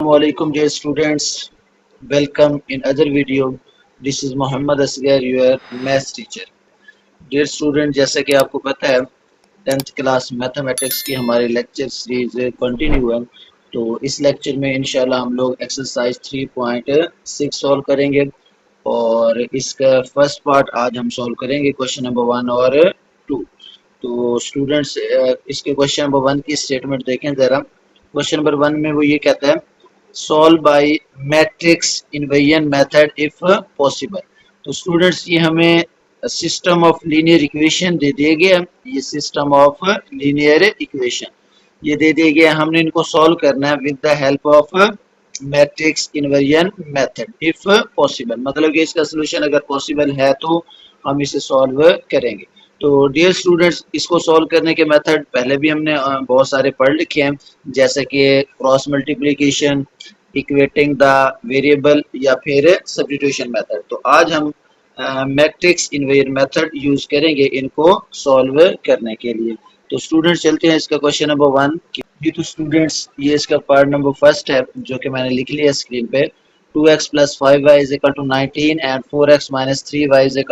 Assalamualaikum dear students, welcome in other video. This is Muhammad Asghar, your maths teacher. Dear student, जैसा कि आपको पता है 10th class mathematics की हमारी लेक्चर सीरीज कंटिन्यू है। तो इस लेक्चर में इंशाल्लाह हम लोग एक्सरसाइज 3.6 सॉल्व करेंगे और इसका फर्स्ट पार्ट आज हम सॉल्व करेंगे क्वेश्चन नंबर 1 और 2। तो स्टूडेंट्स इसके क्वेश्चन नंबर 1 की स्टेटमेंट देखें ज़रा। क्वेश्चन नंबर 1 में वो ये कहता है solve by matrix inversion method if possible. तो स्टूडेंट्स ये हमें सिस्टम ऑफ लीनियर इक्वेशन दे दिया गया। ये सिस्टम ऑफ लीनियर इक्वेशन ये दे दिया गया, हमने इनको सॉल्व करना है with the help of matrix inversion method if possible. मतलब कि इसका सोल्यूशन अगर पॉसिबल है तो हम इसे सॉल्व करेंगे। तो डियर स्टूडेंट्स, इसको सॉल्व करने के मेथड पहले भी हमने बहुत सारे पढ़ लिखे हैं, जैसे कि cross multiplication, equating the variable या फिर सब्स्टिट्यूशन मेथड। तो आज हम मैट्रिक्स इन्वर्जन मेथड यूज करेंगे इनको सॉल्व करने के लिए। तो स्टूडेंट्स चलते हैं इसका क्वेश्चन नंबर 1। जी तो स्टूडेंट्स ये इसका पार्ट नंबर फर्स्ट है जो कि मैंने लिख लिया स्क्रीन पे। 2x + 5y = 19 and 4x - 3y =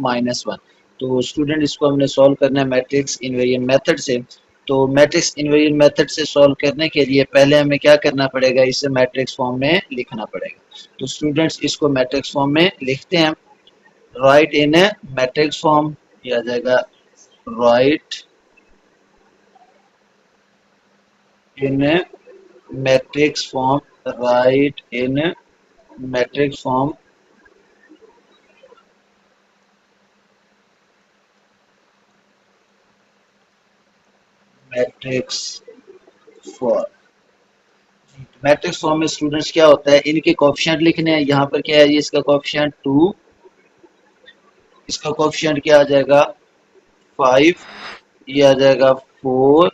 -1। तो स्टूडेंट इसको हमने सॉल्व करना है मैट्रिक्स इन्वर्जन मेथड से। तो मैट्रिक्स इन्वर्जन मेथड से सॉल्व करने के लिए पहले हमें क्या करना पड़ेगा, इसे मैट्रिक्स फॉर्म में लिखना पड़ेगा। तो स्टूडेंट्स इसको मैट्रिक्स फॉर्म में लिखते हैं। राइट इन मैट्रिक्स फॉर्म, ये आ जाएगा write in matrix form, write in matrix form. Matrix form, matrix form में स्टूडेंट्स क्या होता है, इनके कोएफिशिएंट लिखने हैं। यहाँ पर क्या है, ये इसका कोएफिशिएंट 2, इसका कोएफिशिएंट क्या आ जाएगा 5, ये आ जाएगा 4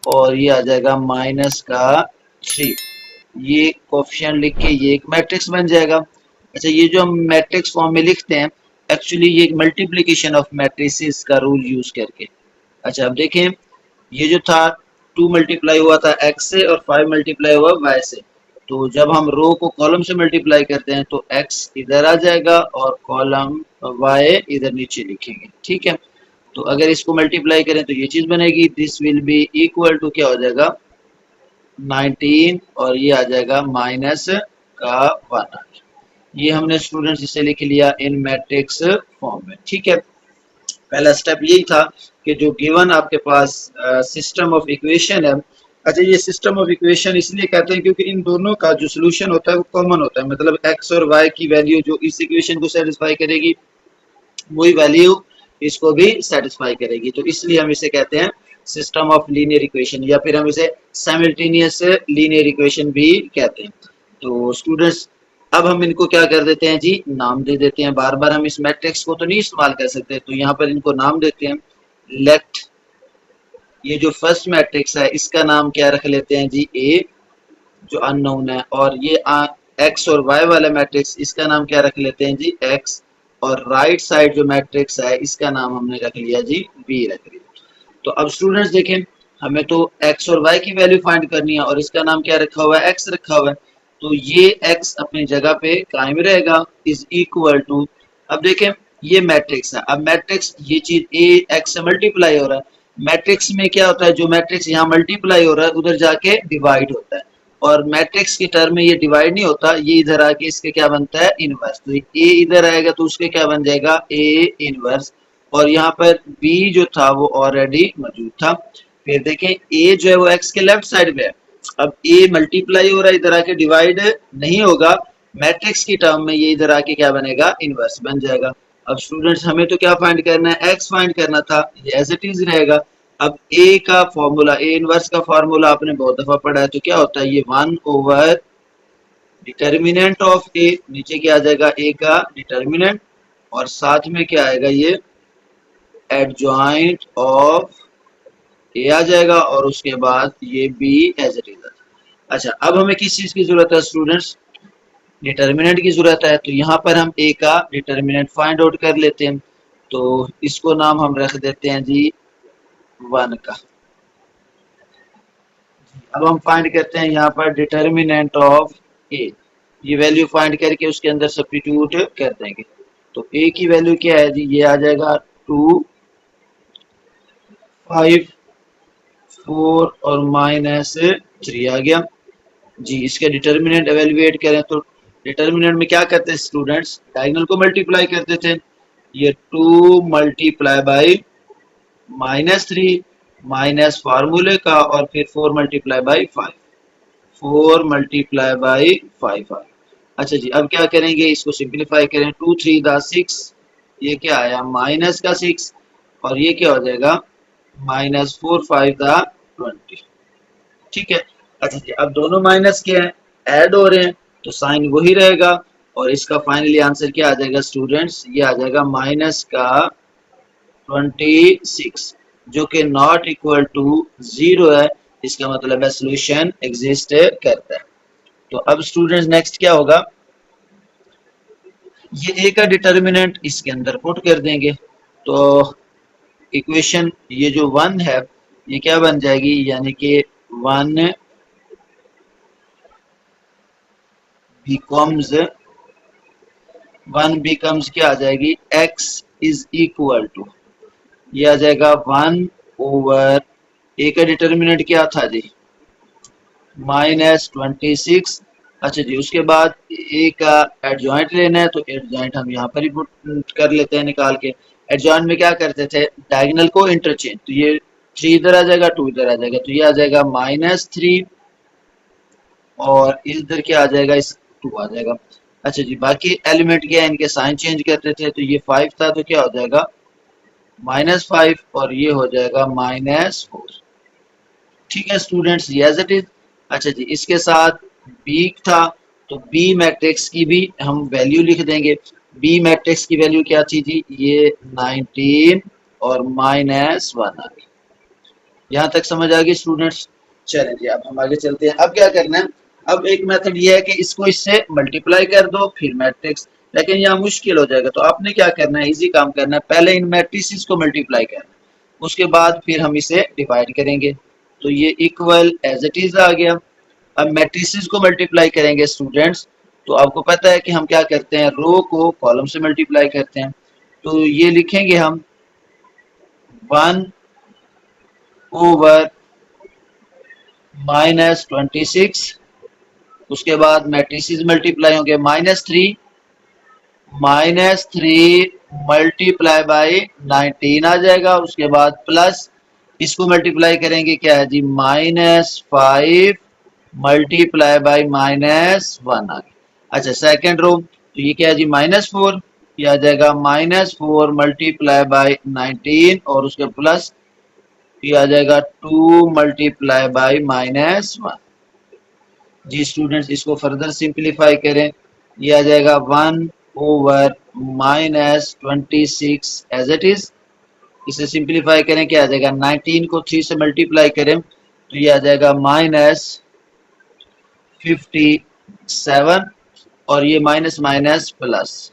और ये आ जाएगा -3। ये कोएफिशिएंट लिख के ये एक मैट्रिक्स बन जाएगा। अच्छा, ये जो हम मैट्रिक्स फॉर्म में लिखते हैं एक्चुअली ये एक मल्टीप्लिकेशन ऑफ मैट्रिसेस का रूल यूज करके। अच्छा अब देखें, ये जो था 2 मल्टीप्लाई हुआ था x से और 5 मल्टीप्लाई हुआ y से। तो जब हम रो को कॉलम से मल्टीप्लाई करते हैं तो x इधर आ जाएगा और कॉलम y इधर नीचे लिखेंगे, ठीक है। तो अगर इसको मल्टीप्लाई करें तो ये चीज बनेगी, this will be equal to क्या हो जाएगा 19 और ये आ जाएगा -1। ये हमने स्टूडेंट्स इसे लिख लिया इन मैट्रिक्स फॉर्म में, ठीक है। पहला स्टेप यही था कि जो गिवन आपके पास सिस्टम ऑफ इक्वेशन है। अच्छा, ये सिस्टम ऑफ इक्वेशन इसलिए कहते हैं क्योंकि इन दोनों का जो सोल्यूशन होता है वो कॉमन होता है। मतलब x और y की वैल्यू जो इस इक्वेशन को सेटिस्फाई करेगी वही वैल्यू इसको भी सेटिस्फाई करेगी। तो इसलिए हम इसे कहते हैं सिस्टम ऑफ लीनियर इक्वेशन या फिर हम इसे साइमल्टेनियस लीनियर इक्वेशन भी कहते हैं। तो स्टूडेंट्स अब हम इनको क्या कर देते हैं जी, नाम दे देते हैं। बार बार हम इस मैट्रिक्स को तो नहीं इस्तेमाल कर सकते, तो यहाँ पर इनको नाम देते हैं। लेट, ये जो फर्स्ट मैट्रिक्स है इसका नाम क्या रख लेते हैं जी ए, जो अननोन है। और ये एक्स और वाई वाला मैट्रिक्स इसका नाम क्या रख लेते हैं जी एक्स। और राइट साइड जो मैट्रिक्स है इसका नाम हमने रख लिया जी बी रख लिया। तो अब स्टूडेंट्स देखें, हमें तो x और y की वैल्यू फाइंड करनी है और इसका नाम क्या रखा हुआ है x रखा हुआ है। तो ये x अपनी जगह पे कायम रहेगा, इज इक्वल टू। अब देखें ये मैट्रिक्स है, अब मैट्रिक्स ये चीज a x से मल्टीप्लाई हो रहा है। मैट्रिक्स में क्या होता है, जो मैट्रिक्स यहाँ मल्टीप्लाई हो रहा है उधर जाके डिवाइड होता है। और मैट्रिक्स की टर्म में ये डिवाइड नहीं होता, ये इधर आके इसके क्या बनता है इनवर्स। तो ए इधर आएगा तो उसके क्या बन जाएगा ए इनवर्स। और यहाँ पर b जो था वो ऑलरेडी मौजूद था। फिर देखें a जो है वो x के लेफ्ट साइड में है। अब a मल्टीप्लाई हो रहा है, इधर आके डिवाइड नहीं होगा। मैट्रिक्स की टर्म में ये इधर आके क्या बनेगा इनवर्स बन जाएगा। अब स्टूडेंट्स हमें तो क्या फाइंड करना है, x फाइंड करना था, ये एज इट इज रहेगा। अब a का फॉर्मूला, a इनवर्स का फॉर्मूला आपने बहुत दफा पढ़ा है, तो क्या होता है ये 1/, डिटर्मिनेंट ऑफ a, नीचे क्या आ जाएगा a का डिटर्मिनेंट और साथ में क्या आएगा ये एडजॉइंट ऑफ ए आ जाएगा और उसके बाद ये बी एज इट इज। अच्छा अब हमें किस चीज की जरूरत है स्टूडेंट्स, डिटर्मिनेंट की जरूरत है। तो यहाँ पर हम ए का डिटर्मिनेंट फाइंड आउट कर लेते हैं। तो इसको नाम हम रख देते हैं जी 1 का। अब हम फाइंड करते हैं यहाँ पर डिटर्मिनेंट ऑफ ए। ये वैल्यू फाइंड करके उसके अंदर सब्स्टिट्यूट कर देंगे। तो ए की वैल्यू क्या है जी, ये आ जाएगा 2, 5, 4 और -3 आ गया जी। इसके डिटर्मिनेंट एवेल्युएट करें तो डिटर्मिनेंट में क्या करते हैं स्टूडेंट्स, डायगोनल को मल्टीप्लाई करते थे। ये 2 मल्टीप्लाई बाई -3 माइनस फार्मूले का और फिर 4 मल्टीप्लाई बाई 5, 4 मल्टीप्लाई बाई 5 आ। अच्छा जी, अब क्या करेंगे, इसको सिंप्लीफाई करें। 2 3 दा 6, ये क्या आया माइनस का 6, और ये क्या हो जाएगा -4 5 दा 20। ठीक है। अच्छा जी, अब दोनों माइनस के हैं, ऐड हो रहे हैं, तो साइन वही रहेगा और इसका फाइनली आंसर क्या आ जाएगा स्टूडेंट्स, ये आ जाएगा माइनस का 26, जो कि नॉट इक्वल टू 0 है। इसका मतलब है सोल्यूशन एग्जिस्ट करता है। तो अब स्टूडेंट्स नेक्स्ट क्या होगा, ये ए का डिटर्मिनेंट इसके अंदर पुट कर देंगे। तो इक्वेशन ये जो 1 है ये क्या बन जाएगी, यानी कि 1 becomes 1 becomes क्या आ जाएगी, x इज इक्वल टू, ये आ जाएगा 1 ओवर ए का डिटर्मिनेंट क्या था जी -26। अच्छा जी, उसके बाद ए का एडजॉइंट लेना है, तो एडजॉइंट हम यहाँ पर ही पुट कर लेते हैं निकाल के। एडजॉइंट में क्या करते थे, डायगोनल को इंटरचेंज, तो ये 3 इधर आ जाएगा, 2 इधर आ जाएगा, तो ये आ जाएगा -3 और इधर क्या आ जाएगा, इस 2 आ जाएगा। अच्छा जी, बाकी एलिमेंट क्या है, इनके साइन चेंज करते थे, तो ये 5 था तो क्या हो जाएगा -5 और ये हो जाएगा -4। ठीक है स्टूडेंट्स, ये एज इट इज। अच्छा जी, इसके साथ बी था, तो बी मैट्रिक्स की भी हम वैल्यू लिख देंगे। बी मैट्रिक्स की वैल्यू क्या थी जी, ये 19 और -1 आ गई। यहाँ तक समझ आ गई स्टूडेंट्स। चलें जी, अब हम आगे चलते हैं। अब क्या करना है, अब एक मेथड ये है कि इसको इससे मल्टीप्लाई कर दो फिर मैट्रिक्स, लेकिन यहाँ मुश्किल हो जाएगा। तो आपने क्या करना है, इजी काम करना है, पहले इन मैट्रिसेस को मल्टीप्लाई करना है, उसके बाद फिर हम इसे डिवाइड करेंगे। तो ये इक्वल एज इट इज आ गया। अब मैट्रिसेस को मल्टीप्लाई करेंगे स्टूडेंट्स, तो आपको पता है कि हम क्या करते हैं, रो को कॉलम से मल्टीप्लाई करते हैं। तो ये लिखेंगे हम 1 ओवर -26, उसके बाद मैट्रिसेस मल्टीप्लाई होंगे -3 मल्टीप्लाई बाई 19 आ जाएगा, उसके बाद प्लस इसको मल्टीप्लाई करेंगे क्या है जी -5 मल्टीप्लाई बाई -1 आ गया। अच्छा सेकंड रो, तो ये क्या है जी -4, ये आ जाएगा -4 मल्टीप्लाई बाई 19 और उसके प्लस ये आ जाएगा 2 मल्टीप्लाई बाई -1। जी स्टूडेंट्स, इसको फर्दर सिंप्लीफाई करें, ये आ जाएगा 1 ओवर -26 एज इट इज। इसे सिंप्लीफाई करें क्या आ जाएगा, 19 को 3 से मल्टीप्लाई करें तो ये आ जाएगा -57 और ये माइनस माइनस प्लस,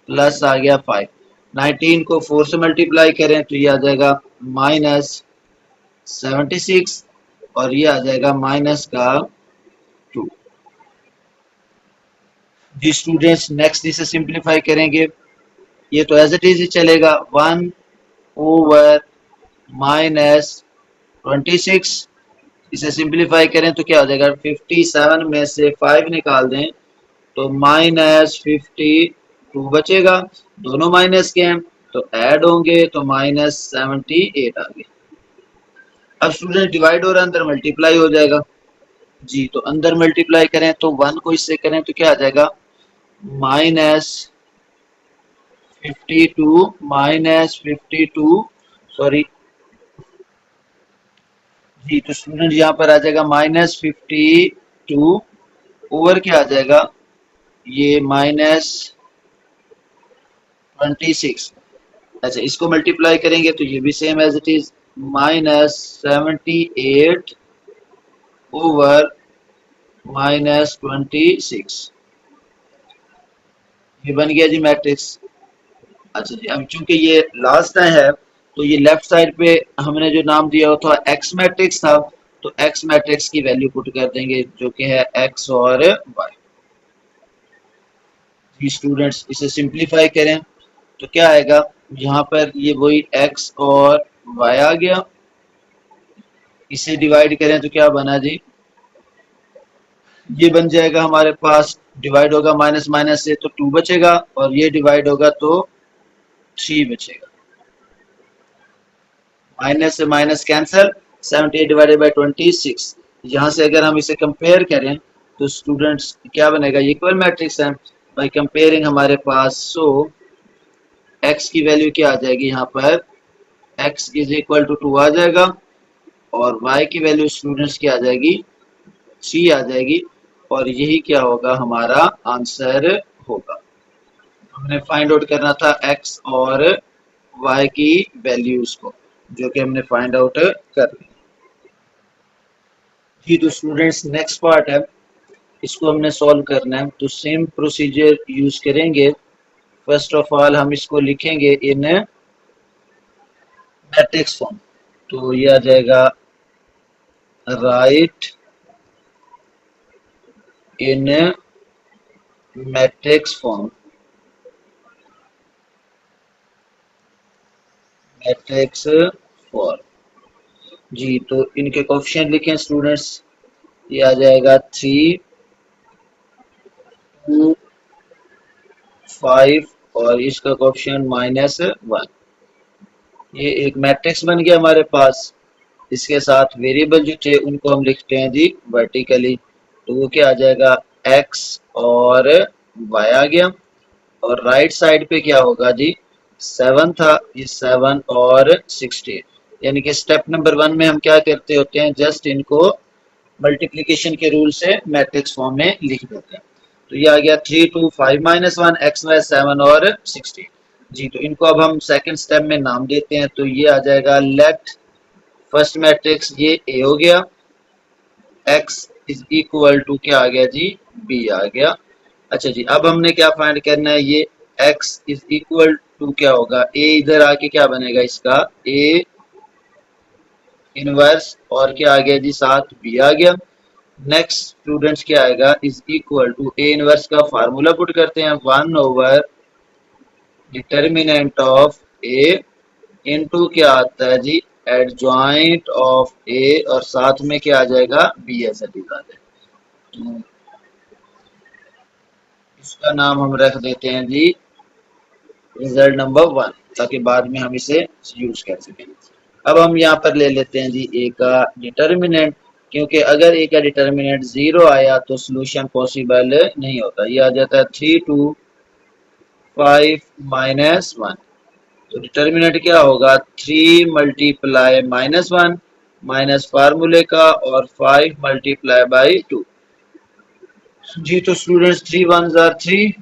प्लस आ गया 5। 19 को 4 से मल्टीप्लाई करें तो ये आ जाएगा -76 और ये आ जाएगा माइनस का 2। जी स्टूडेंट्स, नेक्स्ट इसे सिंप्लीफाई करेंगे, ये तो एज इट इज ही चलेगा। 1 ओवर -26, इसे सिंप्लीफाई करें तो क्या हो जाएगा, 57 में से 5 निकाल दें तो -52 बचेगा। दोनों माइनस के हैं तो ऐड होंगे तो -78 आ गए। अब स्टूडेंट डिवाइड हो रहा है, अंदर मल्टीप्लाई हो जाएगा जी। तो अंदर मल्टीप्लाई करें तो 1 को इससे करें तो क्या आ जाएगा -52 सॉरी जी। तो स्टूडेंट यहाँ पर आ जाएगा -52 ओवर क्या आ जाएगा, ये -26। अच्छा इसको मल्टीप्लाई करेंगे तो ये भी same as it is -78 over -26, ये बन गया जी मैट्रिक्स। अच्छा जी, अब चूंकि ये लास्ट है तो ये लेफ्ट साइड पे हमने जो नाम दिया था एक्स मैट्रिक्स था, तो एक्स मैट्रिक्स की वैल्यू पुट कर देंगे जो कि है एक्स और वाई। जी स्टूडेंट्स, इसे सिंप्लीफाई करें तो क्या आएगा, यहाँ पर ये वही एक्स और वाई आ गया। इसे डिवाइड करें तो क्या बना जी, ये बन जाएगा हमारे पास, डिवाइड होगा माइनस माइनस से तो 2 बचेगा, और ये डिवाइड होगा तो 3 बचेगा। माइनस से माइनस कैंसल, 78 डिवाइडेड बाई 26। यहाँ से अगर हम इसे कंपेयर करें तो स्टूडेंट्स क्या बनेगा, इक्वल मैट्रिक्स है। बाई कंपेयरिंग हमारे पास, सो एक्स की वैल्यू क्या आ जाएगी, यहाँ पर एक्स इज इक्वल टू 2 आ जाएगा, और वाई की वैल्यू स्टूडेंट्स क्या आ जाएगी, 3 आ जाएगी, और यही क्या होगा, हमारा आंसर होगा। हमने फाइंड आउट करना था एक्स और वाई की वैल्यूज को, जो कि हमने फाइंड आउट कर लिया। जी तो स्टूडेंट्स नेक्स्ट पार्ट है, इसको हमने सॉल्व करना है, तो सेम प्रोसीजर यूज करेंगे। फर्स्ट ऑफ ऑल हम इसको लिखेंगे इन मैट्रिक्स फॉर्म, तो ये आ जाएगा write in matrix form, matrix form. जी तो इनके कोएफिशिएंट लिखें स्टूडेंट्स, ये आ जाएगा 3, 2, 5 और इसका कोएफिशिएंट -1। ये एक मैट्रिक्स बन गया हमारे पास। इसके साथ वेरिएबल जो थे उनको हम लिखते हैं जी वर्टिकली, तो वो क्या आ जाएगा, एक्स और वाई आ गया, और राइट साइड पे क्या होगा जी, 7 था, ये 7 और 16। यानी कि स्टेप नंबर 1 में हम क्या करते होते हैं, जस्ट इनको मल्टीप्लिकेशन के रूल से मैट्रिक्स फॉर्म में लिख देते हैं। तो ये आ गया 3, 2, 5, -1, एक्स वाई 7 और 16। जी तो इनको अब हम सेकंड स्टेप में नाम देते हैं, तो ये आ जाएगा लेट फर्स्ट मैट्रिक्स, ये ए हो गया, x इज इक्वल टू क्या आ गया जी, b आ गया। अच्छा जी, अब हमने क्या फाइंड करना है, ये x इज इक्वल टू क्या होगा, a इधर आके क्या बनेगा इसका, a इनवर्स, और क्या आ गया जी, साथ b आ गया। नेक्स्ट स्टूडेंट्स क्या आएगा, is equal to A inverse का फार्मूला पुट करते हैं, 1 over determinant of A into क्या आता है जी, एडजॉइंट ऑफ ए, और साथ में क्या आ जाएगा, बी एस एट आ जाएगा। तो इसका नाम हम रख देते हैं जी रिजल्ट नंबर 1, ताकि बाद में हम इसे यूज कर सकें। अब हम यहाँ पर ले लेते हैं जी ए का डिटर्मिनेंट, क्योंकि अगर ए का डिटर्मिनेंट 0 आया तो सोल्यूशन पॉसिबल नहीं होता। ये आ जाता है 3, 2, 5, -1। तो डिटर्मिनेंट क्या होगा, 3 मल्टीप्लाई -1 माइनस फार्मूले का, और 5 मल्टीप्लाई बाई 2। जी तो students 3 1s are 3,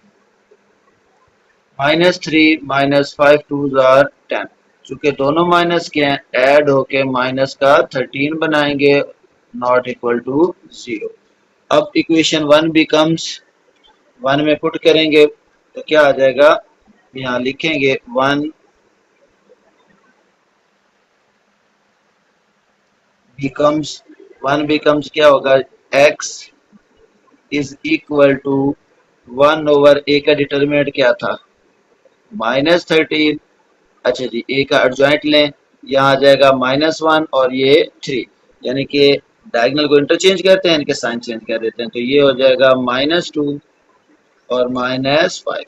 -3 -5 2s are 10। चूंकि दोनों माइनस के हैं, ऐड होके माइनस का 13 बनाएंगे, नॉट इक्वल टू 0। अब इक्वेशन 1 बिकम्स, 1 में पुट करेंगे तो क्या आ जाएगा, यहाँ लिखेंगे 1 बिकम्स क्या होगा, x is equal to 1 over A का डिटर्मिनेंट क्या था, -13। अच्छा जी, ए का एडजॉइंट लें, यहाँ आ जाएगा -1 और ये 3, यानी कि डायगोनल को इंटरचेंज करते हैं, इनके साइन चेंज कर देते हैं, तो ये हो जाएगा -2 और -5,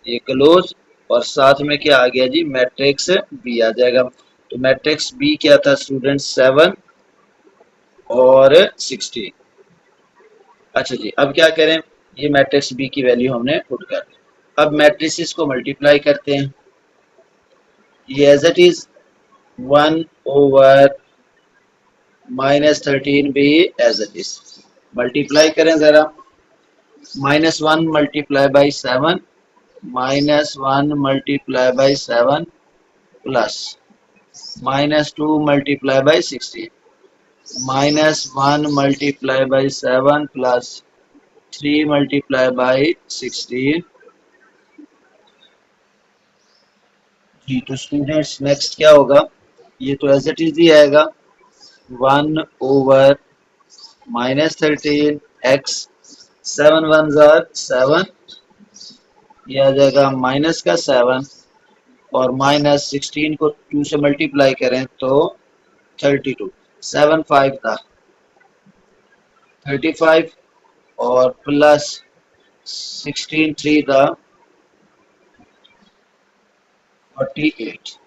ये क्लोज, और साथ में क्या आ गया जी, मैट्रिक्स बी आ जाएगा। तो मैट्रिक्स बी क्या था स्टूडेंट, 7 और 16। अच्छा जी, अब क्या करें, ये मैट्रिक्स बी की वैल्यू हमने पुट कर दी। अब मैट्रिसेस को मल्टीप्लाई करते हैं, ये एज इट इज 1 ओवर -13 भी एज इट इज। मल्टीप्लाई करें जरा, -1 multiply by 7, -1 multiply by 7 plus -2 multiply by 16, -1 multiply by 7 plus 3 multiply by 16। जी तो स्टूडेंट्स नेक्स्ट क्या होगा, ये तो एज इट इज ही आएगा, 1/-13 x, 7 1 7, ये आ जाएगा माइनस का 7, और -16 को 2 से मल्टीप्लाई करें तो 32, 7 5 था 35, और प्लस 16 3 था 48।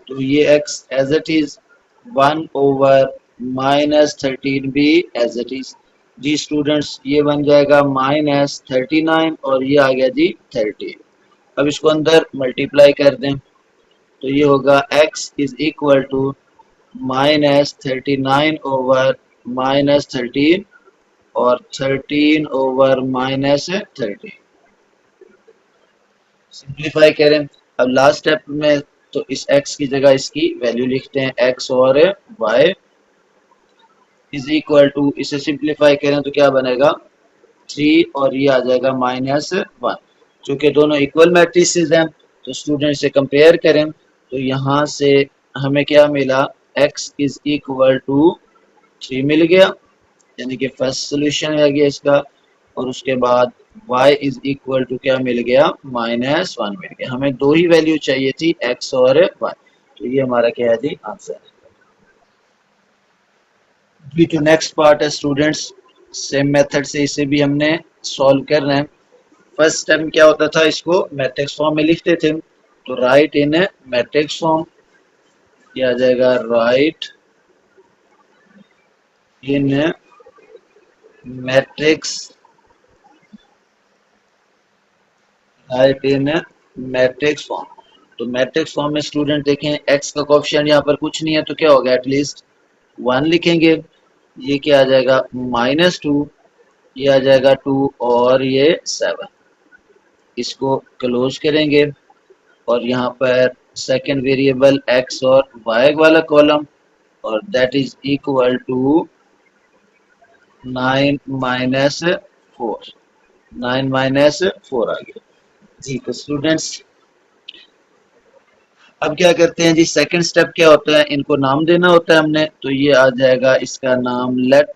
तो ये x एज इट इज 1/-13 भी एज इट इज। जी स्टूडेंट्स, ये बन जाएगा -39, और ये आ गया जी 30। अब इसको अंदर मल्टीप्लाई कर दें तो ये होगा x इज इक्वल टू -39/-13, और 13/-30। सिंप्लीफाई करें अब लास्ट स्टेप में, तो इस x की जगह इसकी वैल्यू लिखते हैं, x और y इज इक्वल टू, इसे सिंप्लीफाई करें तो क्या बनेगा 3, और ये आ जाएगा -1। चूंकि दोनों इक्वल मैट्रिसेस हैं तो स्टूडेंट से कंपेयर करें तो यहाँ से हमें क्या मिला, x इज इक्वल टू 3 मिल गया, यानी कि फर्स्ट सोल्यूशन है गया इसका। और उसके बाद y इज इक्वल टू क्या मिल गया, -1 मिल गया। हमें दो ही वैल्यू चाहिए थी, x और y। तो ये हमारा क्या है जी, आंसर है जी। तो नेक्स्ट पार्ट है स्टूडेंट्स, सेम मेथड से इसे भी हमने सॉल्व करना है। फर्स्ट स्टेप में क्या होता था, इसको मैट्रिक्स फॉर्म में लिखते थे, तो राइट इन मैट्रिक्स फॉर्म, ये आ जाएगा write in matrix, right in matrix form. तो मैट्रिक्स फॉर्म में स्टूडेंट देखें, एक्स का कोएफिशिएंट यहाँ पर कुछ नहीं है तो क्या होगा, एटलीस्ट 1 लिखेंगे। ये क्या आ जाएगा, -2, ये आ जाएगा 2, और ये 7। इसको क्लोज करेंगे, और यहाँ पर सेकंड वेरिएबल एक्स और वाई वाला कॉलम, और दैट इज इक्वल टू 9 - 4, 9 - 4 आ गया जी। तो स्टूडेंट्स अब क्या करते हैं जी, सेकंड स्टेप क्या होता है, इनको नाम देना होता है हमने। तो ये आ जाएगा इसका नाम, let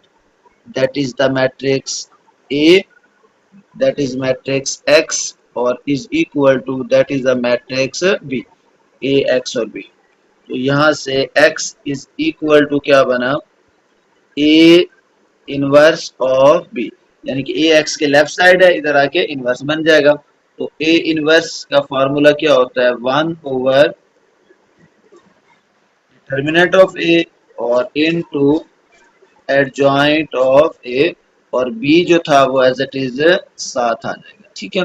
that is the matrix A, that is matrix X, और is equal to that is the matrix B, A X और बी। तो यहाँ से x इज इक्वल टू क्या बना, ए इनवर्स ऑफ बी, यानी कि ए एक्स के लेफ्ट साइड है, इधर आके इनवर्स बन जाएगा। तो ए इनवर्स का फार्मूला क्या होता है, 1/डिटर्मिनेंट ऑफ ए, और इनटू एडजॉइंट ऑफ ए, और बी जो था वो एज इट इज साथ आ जाएगा, ठीक है।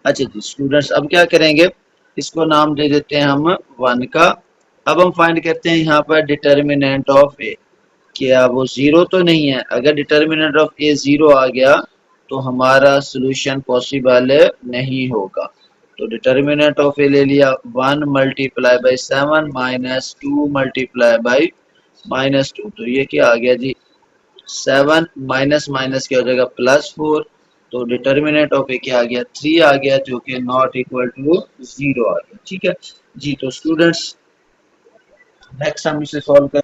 अच्छा जी स्टूडेंट्स, अब क्या करेंगे, इसको नाम दे देते हैं हम 1 का। अब हम फाइंड करते हैं यहाँ पर डिटर्मिनेंट ऑफ ए, क्या वो 0 तो नहीं है। अगर डिटर्मिनेंट ऑफ ए 0 आ गया तो हमारा सोल्यूशन पॉसिबल नहीं होगा। तो डिटर्मिनेंट ऑफ ए ले लिया, 1 × 7 -2 × -2, तो ये क्या आ गया जी, 7 माइनस माइनस क्या हो जाएगा, +4। तो डिटर्मिनेंट ऑफ ए क्या आ गया, 3 आ गया, जो कि नॉट इक्वल टू 0 आ गया, ठीक है जी। तो स्टूडेंट्स नेक्स्ट हम इसे सॉल्व कर,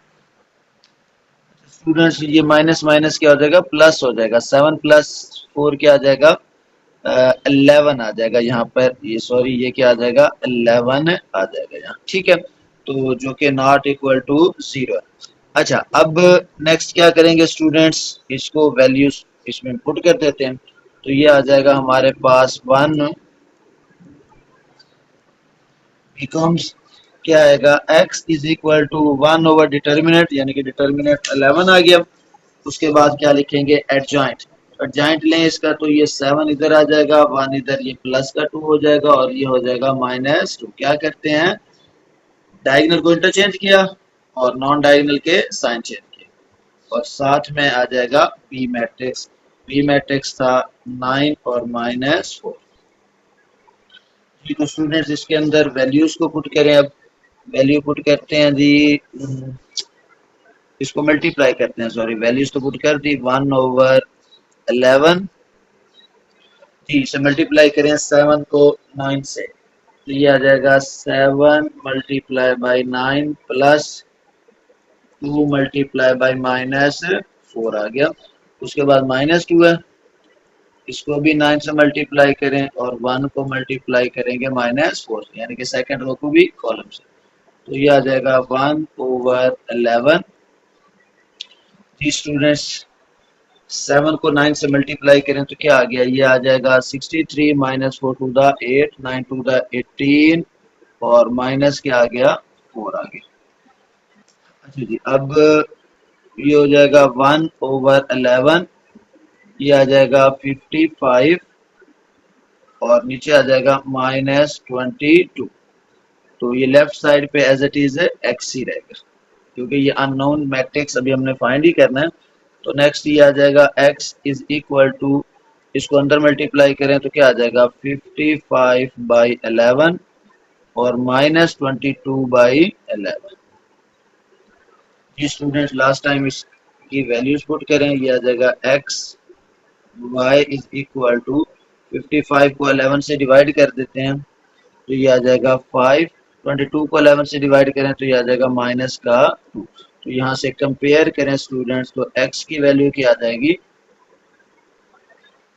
स्टूडेंट्स ये माइनस माइनस क्या हो जाएगा, प्लस हो जाएगा, 7 + 4 क्या आ जाएगा, 11 आ जाएगा यहाँ पर, ये सॉरी ये क्या आ जाएगा, 11 आ जाएगा यहाँ, ठीक है। तो जो कि नॉट इक्वल टू 0 है। अच्छा अब नेक्स्ट क्या करेंगे स्टूडेंट्स, इसको वैल्यूज इसमें पुट कर देते हैं। तो ये आ जाएगा हमारे पास 1 बिकम्स क्या आएगा, x इज इक्वल टू 1/डिटर्मिनेंट, यानी कि डिटर्मिनेंट 11 आ गया। उसके बाद क्या लिखेंगे, एडजॉइंट, एडजॉइंट लें इसका, तो ये 7 इधर आ जाएगा, 1 इधर, ये प्लस का 2 हो जाएगा, और ये हो जाएगा -2। क्या करते हैं, डायगोनल को इंटरचेंज किया और नॉन डायगोनल के साइन चेंज किए, और साथ में आ जाएगा बी मैट्रिक्स। बी मैट्रिक्स था 9 और -4 जी। तो स्टूडेंट्स इसके अंदर वैल्यूज को पुट करें, अब वैल्यू पुट करते हैं जी, इसको मल्टीप्लाई करते हैं, सॉरी वैल्यूज तो पुट कर दी, 1/11 जी, इसे मल्टीप्लाई करें 7 को 9 से, तो ये आ जाएगा 7 × 9 + 2 मल्टीप्लाई बाई -4 आ गया। उसके बाद -2 है, इसको भी 9 से मल्टीप्लाई करें और 1 को मल्टीप्लाई करेंगे -4 से, यानी कि सेकंड रो को भी कॉलम से, तो ये आ जाएगा 1/11। जी स्टूडेंट्स, 7 को 9 से मल्टीप्लाई करें तो क्या आ गया, ये आ जाएगा 63 -4 टू द 8, 9 टू द 18 और माइनस क्या आ गया 4 आ गया। अच्छा जी, अब ये हो जाएगा 1/11, ये आ जाएगा 55 और नीचे आ जाएगा -22। तो ये लेफ्ट साइड पे एज इट इज एक्स ही रहेगा, क्योंकि ये अननोन मैट्रिक्स अभी हमने फाइंड ही करना है। तो नेक्स्ट ये आ जाएगा x इज इक्वल टू, इसको अंदर मल्टीप्लाई करें तो क्या आ जाएगा 55/11 और -22/11। जी स्टूडेंट्स, लास्ट टाइम इसकी वैल्यूज पुट करें, ये आ जाएगा x y is equal to 55 को 11 से डिवाइड कर देते हैं तो ये आ जाएगा 5, 22 को 11 से डिवाइड करें तो ये आ जाएगा -2। तो यहाँ से कंपेयर करें स्टूडेंट्स, तो x की वैल्यू क्या आ जाएगी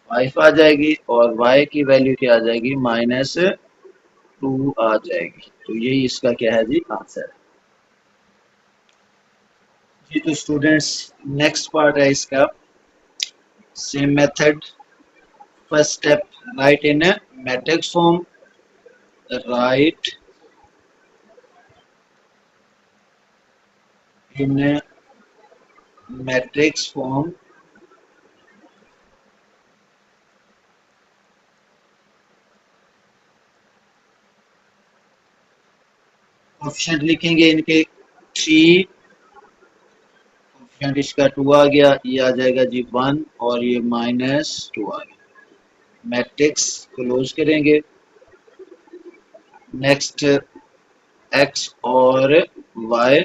5 आ जाएगी और y की वैल्यू क्या आ जाएगी -2 आ जाएगी। तो यही इसका क्या है जी आंसर है जी। तो स्टूडेंट्स, नेक्स्ट पार्ट है इसका same method. First step, write in matrix form, write in matrix form coefficient लिखेंगे इनके 3, कोएफिशिएंट इसका 2 आ गया, ये आ जाएगा जी 1 और ये -2 आ गया। मैट्रिक्स क्लोज करेंगे। नेक्स्ट x और y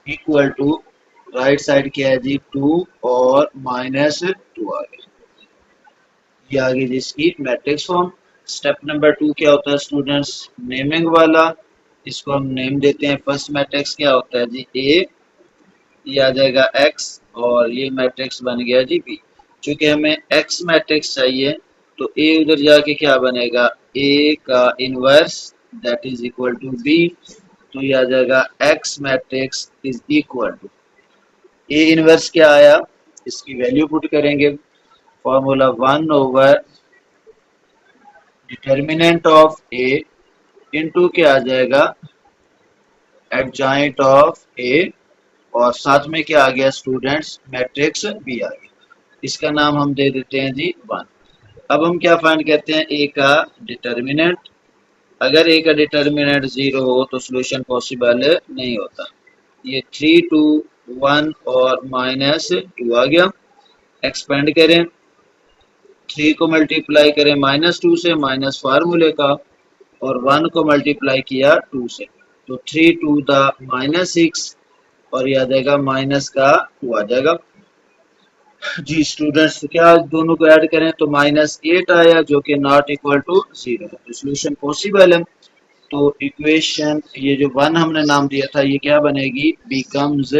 equal to, right side क्या है जी 2 और -2 आ गया, ये आ गई जिसकी मैट्रिक्स फॉर्म। स्टेप नंबर 2 क्या होता है स्टूडेंट्स, नेमिंग वाला। इसको हम नेम देते हैं, फर्स्ट मैट्रिक्स क्या होता है जी A, ये आ जाएगा x और ये मैट्रिक्स बन गया जी B। चूंकि हमें x मैट्रिक्स चाहिए तो A उधर जाके क्या बनेगा, A का inverse that is equal to B। तो ये आ जाएगा x matrix is equal to, A inverse क्या आया, इसकी वैल्यू पुट करेंगे, फॉर्मूला 1/डिटर्मिनेंट ऑफ A इनटू क्या आ जाएगा एडजॉइंट ऑफ A और साथ में क्या आ गया स्टूडेंट्स मैट्रिक्स बी आ गया। इसका नाम हम दे देते हैं जी 1। अब हम क्या फाइंड करते हैं, ए का डिटर्मिनेंट। अगर ए का डिटर्मिनेंट 0 हो तो सोल्यूशन पॉसिबल नहीं होता। ये 3, 2, 1 और -2 आ गया। एक्सपेंड करें, 3 को मल्टीप्लाई करें -2 से, माइनस फार्मूले का, और 1 को मल्टीप्लाई किया 2 से, तो 3 2 द -6 और ये आ जाएगा माइनस का 2 आ जाएगा। जी स्टूडेंट्स, क्या दोनों को ऐड करें तो -8 आया जो कि नॉट इक्वल टू 0 है, तो सोल्यूशन पॉसिबल है। तो इक्वेशन ये जो 1 हमने नाम दिया था ये क्या बनेगी, बिकम्स,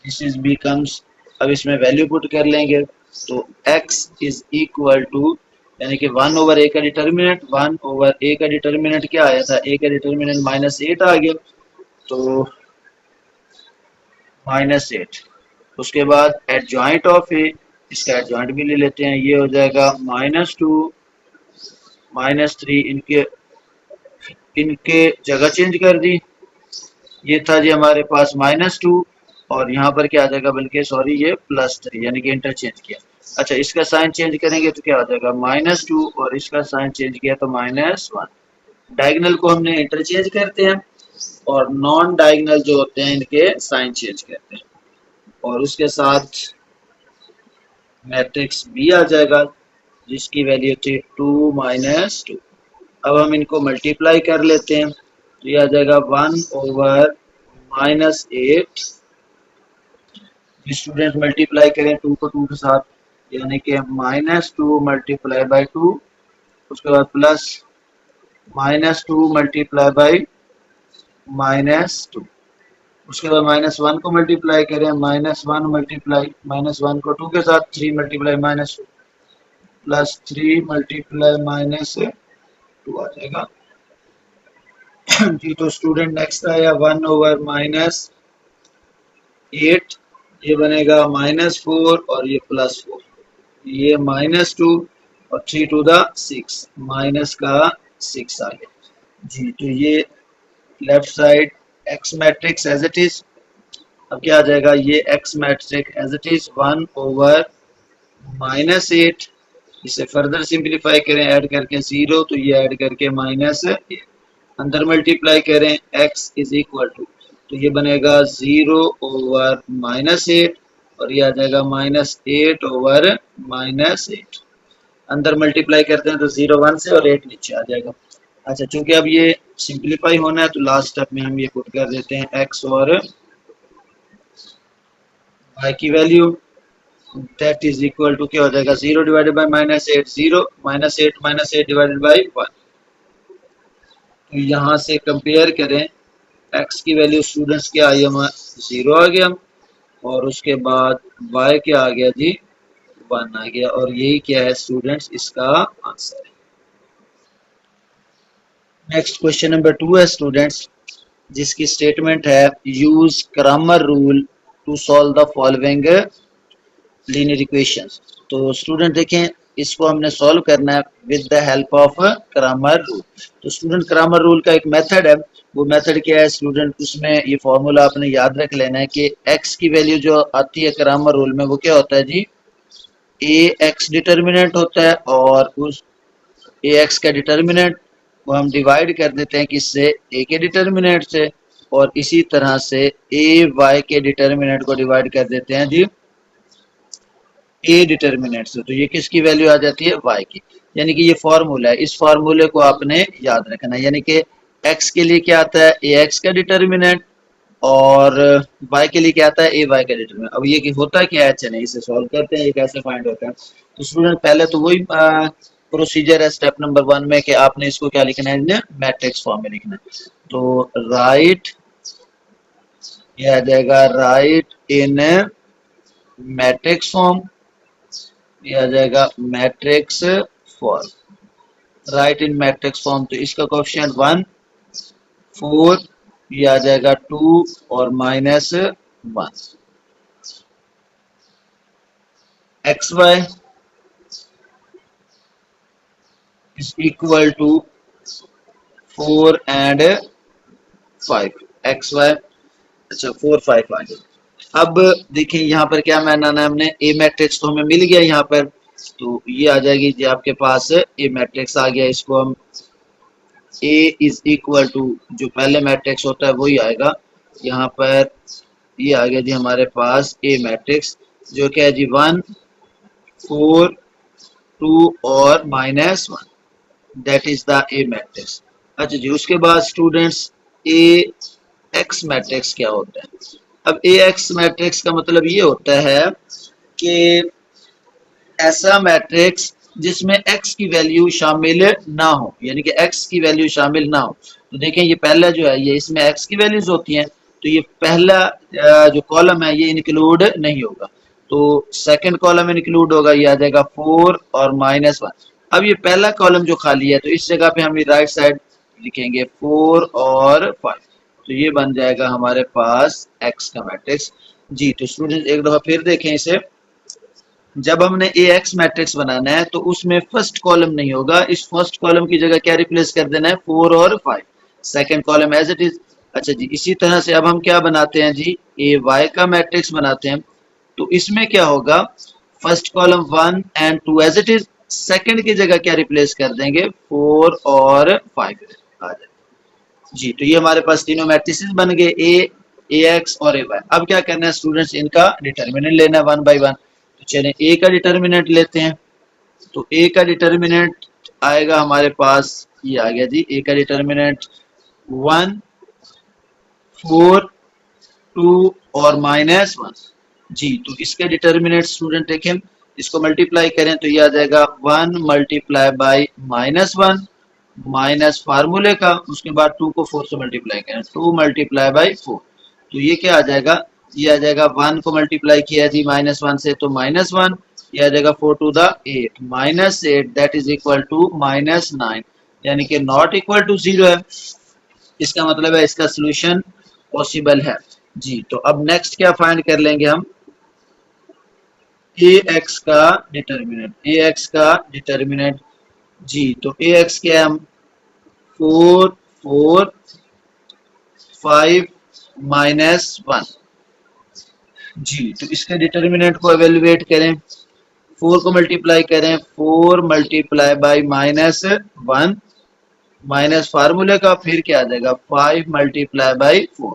दिस इज बिकम्स, अब इसमें वैल्यू पुट कर लेंगे तो x इज इक्वल टू, यानी कि 1/a का डिटर्मिनेंट, 1/a का डिटर्मिनेंट क्या आया था, a का डिटर्मिनेंट -8 आ गया, तो -8। उसके बाद एडजॉइंट ऑफ ए, इसका एडजॉइंट भी ले लेते हैं, ये हो जाएगा -2 -3, इनके इनके जगह चेंज कर दी। ये था जी हमारे पास -2 और यहाँ पर क्या आ जाएगा, बल्कि सॉरी ये +3, यानी कि इंटरचेंज किया। अच्छा, इसका साइन चेंज करेंगे तो क्या हो जाएगा -2 और इसका साइन चेंज किया तो -1। डायगोनल को हमने इंटरचेंज करते हैं और नॉन डायगोनल जो होते हैं इनके साइन चेंज करते हैं, और उसके साथ मैट्रिक्स बी आ जाएगा जिसकी वैल्यू थी 2 -2। अब हम इनको मल्टीप्लाई कर लेते हैं तो ये आ जाएगा 1/-8। स्टूडेंट मल्टीप्लाई करें 2 को 2 के साथ, यानी कि -2 × 2, उसके बाद प्लस -2 मल्टीप्लाई बाई -2, उसके बाद -1 को मल्टीप्लाई करें, -1 मल्टीप्लाई -1 को 2 के साथ, 3 मल्टीप्लाई -2 प्लस 3 मल्टीप्लाई -2 आ जाएगा। जी तो स्टूडेंट नेक्स्ट आया 1/-8, ये बनेगा -4 और ये +4, ये -2 और 3 टू द 6, माइनस का 6 आ गया। जी तो ये left side X matrix as it is. अब क्या आ जाएगा, ये X matrix as it is 1/-8, इसे फर्दर सिंप्लीफाई करें ऐड करके 0, तो ये ऐड करके -8, अंदर मल्टीप्लाई करें x इज इक्वल टू, तो ये बनेगा 0/-8 और ये आ जाएगा -8/-8, अंदर मल्टीप्लाई करते हैं तो 0 1 से और 8 नीचे आ जाएगा। अच्छा चूंकि अब ये सिंप्लीफाई होना है तो लास्ट स्टेप में हम ये पुट कर देते हैं x और y की वैल्यू, दैट इज इक्वल टू क्या हो जाएगा 0 डिवाइडेड बाई -8, 0 -8 डिवाइडेड बाई 1। तो यहाँ से कंपेयर करें, x की वैल्यू स्टूडेंट्स क्या आई, हमारा 0 आ गया और उसके बाद y क्या आ गया जी 1 आ गया, और यही क्या है स्टूडेंट्स इसका आंसर है। नेक्स्ट क्वेश्चन नंबर 2 है स्टूडेंट्स, जिसकी स्टेटमेंट है use Cramer rule to solve the following linear equations. तो स्टूडेंट देखें, इसको हमने सॉल्व करना है with the help of Cramer rule. तो स्टूडेंट क्रैमर रूल का एक मेथड है, वो मेथड क्या है स्टूडेंट, उसमें ये फॉर्मूला आपने याद रख लेना है कि x की वैल्यू जो आती है क्रैमर रूल में वो क्या होता है जी, ए एक्स डिटर्मिनेंट होता है, और उस ए एक्स का डिटर्मिनेंट को हम डिवाइड कर देते हैं किससे, ए के डिटर्मिनेंट से, और इसी तरह से ए वाई के डिटर्मिनेंट को डिवाइड कर देते हैं जी ए डिटर्मिनेंट से। तो ये किसकी वैल्यू आ जाती है, y की। यानी कि ये फॉर्मूला है, इस फॉर्मूले को आपने याद रखना है। यानी कि x के लिए क्या आता है, ए एक्स का डिटर्मिनेंट, और y के लिए क्या आता है, ए वाई का डिटरमिनेंट। अब ये होता क्या है, चलिए इसे सॉल्व करते हैं, ये कैसे फाइंड होता है। तो स्टूडेंट पहले तो वही प्रोसीजर है स्टेप नंबर 1 में कि आपने इसको क्या लिखना है, मैट्रिक्स फॉर्म में लिखना है। तो राइट, ये आ जाएगा राइट इन मैट्रिक्स फॉर्म, ये आ जाएगा matrix form, write in matrix form. तो इसका कोएफिशिएंट 1 4, ये आ जाएगा 2 और -1। X Y is equal to 4 and 5, X Y, अच्छा 4 5 आ गया। अब देखिए यहाँ पर क्या बनाना है हमने, ए मैट्रिक्स तो हमें मिल गया यहाँ पर, तो ये आ जाएगी जी आपके पास ए मैट्रिक्स आ गया। इसको हम ए इज इक्वल टू, जो पहले मैट्रिक्स होता है वही आएगा यहाँ पर, ये आ गया जी हमारे पास ए मैट्रिक्स, जो क्या है जी 1 4 2 और -1, that is the A matrix. अच्छा जी, उसके बाद स्टूडेंट्स ए एक्स मैट्रिक्स क्या होता है। अब ए एक्स मैट्रिक्स का मतलब ये होता है कि ऐसा मैट्रिक्स जिसमें x की वैल्यू शामिल ना हो, यानी कि x की वैल्यू शामिल ना हो। तो देखें ये पहला जो है, ये इसमें x की वैल्यूज होती हैं, तो ये पहला जो कॉलम है ये इंक्लूड नहीं होगा, तो सेकंड कॉलम इंक्लूड होगा, ये आ जाएगा 4 और -1। अब ये पहला कॉलम जो खाली है, तो इस जगह पे हम राइट साइड लिखेंगे 4 और 5, तो ये बन जाएगा हमारे पास x का मैट्रिक्स। जी तो स्टूडेंट एक दफा फिर देखें इसे, जब हमने ए एक्स मैट्रिक्स बनाना है तो उसमें फर्स्ट कॉलम नहीं होगा, इस फर्स्ट कॉलम की जगह क्या रिप्लेस कर देना है, 4 और 5, second column as it is. अच्छा जी, इसी तरह से अब हम क्या बनाते हैं जी, ए वाई का मैट्रिक्स बनाते हैं, तो इसमें क्या होगा, first column 1 and 2 as it is, second की जगह क्या रिप्लेस कर देंगे, 4 और 5 आ जाए। जी तो ये हमारे पास तीनों मैट्रिसेस बन गए, ए एक्स और ए वाई। अब क्या करना है स्टूडेंट्स, इनका डिटर्मिनेंट लेना है 1 बाय 1। तो चलें ए का डिटर्मिनेंट लेते हैं, तो ए का डिटर्मिनेंट आएगा हमारे पास, ये आ गया जी ए का डिटर्मिनेंट 1 4 2 और -1। जी तो इसके डिटर्मिनेंट स्टूडेंट देखें, इसको मल्टीप्लाई करें तो ये आ जाएगा 1 मल्टीप्लाई बाई -1 माइनस फार्मूले का, उसके बाद 2 को 4 से मल्टीप्लाई करें, 2 मल्टीप्लाई बाई 4, तो ये क्या आ जाएगा, ये आ जाएगा 1 को मल्टीप्लाई किया जी -1 से तो -1, ये आ जाएगा 4 to the 8 -8 that is equal to -9, यानी कि नॉट इक्वल टू 0 है। इसका मतलब है इसका सोल्यूशन पॉसिबल है जी। तो अब नेक्स्ट क्या फाइंड कर लेंगे हम, ए एक्स का डिटर्मिनेंट, ए एक्स का डिटर्मिनेंट जी। तो ए एक्स क्या है, हम 4 4 5 -1 जी। तो इसके डिटर्मिनेंट को एवेलुएट करें, 4 को मल्टीप्लाई करें, 4 मल्टीप्लाई बाई -1 माइनस फार्मूले का, फिर क्या आ जाएगा 5 मल्टीप्लाई बाई 4,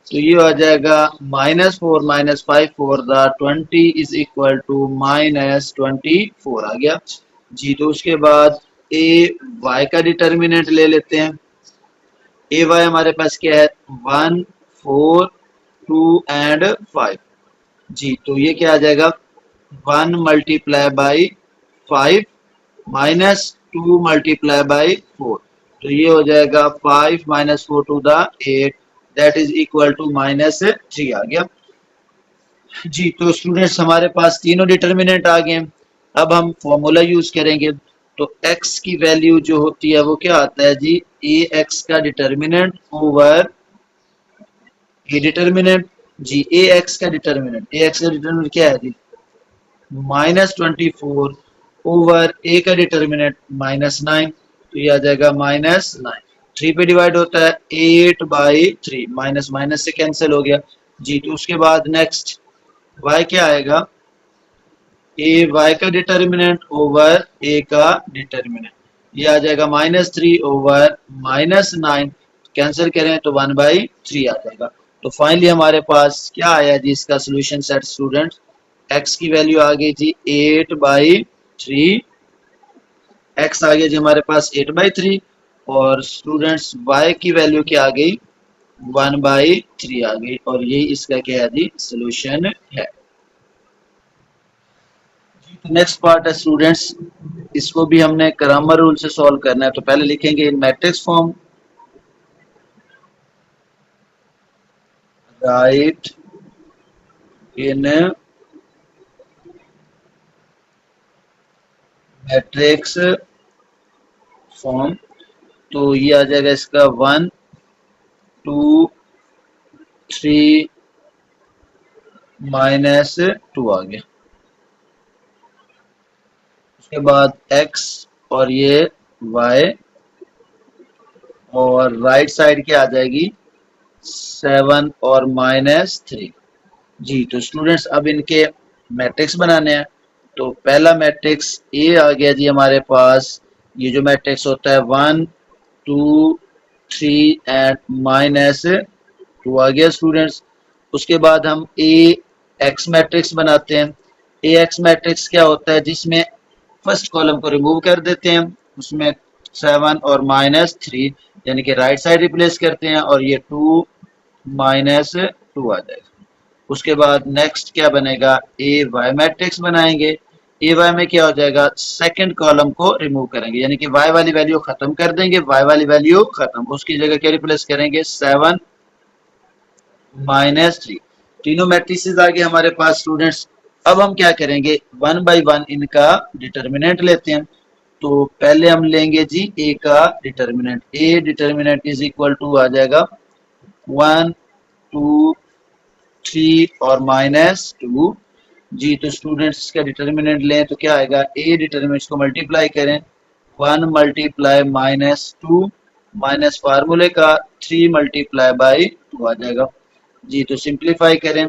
तो ये आ जाएगा -4 -5 4 द 20 इज इक्वल टू -24 आ गया जी। तो उसके बाद ए वाई का डिटर्मिनेंट ले लेते हैं, ए वाई हमारे पास क्या है 1 4 2 एंड 5 जी। तो ये क्या आ जाएगा 1 मल्टीप्लाई बाई 5 -2 मल्टीप्लाई बाई 4, तो ये हो जाएगा 5 -4 to the 8 that is equal to -3 आ गया जी। तो स्टूडेंट्स हमारे पास तीनों डिटर्मिनेंट आ गए। अब हम फॉर्मूला यूज करेंगे, तो x की वैल्यू जो होती है वो क्या आता है जी, ए एक्स का डिटर्मिनेंट ओवर ए डिटर्मिनेंट जी। ए एक्स का डिटर्मिनेंट, ए एक्स का डिटर्मिनेंट क्या है जी -24 ओवर ए का डिटर्मिनेंट -9, तो ये आ जाएगा -9, 3 पे डिवाइड होता है 8 बाई 3, माइनस माइनस से कैंसिल हो गया जी। तो उसके बाद नेक्स्ट y क्या आएगा, ए वाई का डिटर्मिनेंट ओवर ए का डिटर्मिनेंट, ये आ जाएगा -3 ओवर -9, कैंसिल करें तो 1/3 आ जाएगा। तो फाइनली हमारे पास क्या आया जी इसका सोल्यूशन सेट स्टूडेंट, x की वैल्यू आ गई जी 8/3, x आ गया जी हमारे पास 8/3, और स्टूडेंट्स y की वैल्यू क्या आ गई 1/3 आ गई, और यही इसका क्या है जी सोल्यूशन है। नेक्स्ट पार्ट है स्टूडेंट्स, इसको भी हमने क्रैमर रूल से सॉल्व करना है। तो पहले लिखेंगे इन matrix form, write in matrix form, तो ये आ जाएगा इसका 1 2 3 -2 आ गया। उसके बाद x और ये y, और राइट साइड क्या आ जाएगी 7 और -3 जी। तो स्टूडेंट्स अब इनके मैट्रिक्स बनाने हैं। तो पहला मैट्रिक्स ए आ गया जी हमारे पास, ये जो मैट्रिक्स होता है 1 2 3 एंड -2 आ गया स्टूडेंट्स। उसके बाद हम ए एक्स मैट्रिक्स बनाते हैं। ए एक्स मैट्रिक्स क्या होता है, जिसमें फर्स्ट कॉलम को रिमूव कर देते हैं, उसमें 7 और -3 यानी कि राइट साइड रिप्लेस करते हैं, और ये 2 -2 आ जाएगा। उसके बाद नेक्स्ट क्या बनेगा, ए वाई मैट्रिक्स बनाएंगे। ए वाई में क्या हो जाएगा, सेकंड कॉलम को रिमूव करेंगे, यानी कि वाई वाली वैल्यू खत्म कर देंगे, वाई वाली वैल्यू खत्म, उसकी जगह क्या रिप्लेस करेंगे 7 -3। तीनों मैट्रिसेस आ गए हमारे पास स्टूडेंट्स। अब हम क्या करेंगे 1 बाई 1 इनका डिटर्मिनेंट लेते हैं। तो पहले हम लेंगे जी ए का determinant, A determinant is equal to आ जाएगा 1 2 3 और -2 जी। तो स्टूडेंट्स इसका डिटर्मिनेंट लें तो क्या आएगा, ए डिटर्मिनेंट को मल्टीप्लाई करें, 1 मल्टीप्लाई -2 माइनस फार्मूले का 3 मल्टीप्लाई बाई 2 आ जाएगा जी। तो सिंप्लीफाई करें,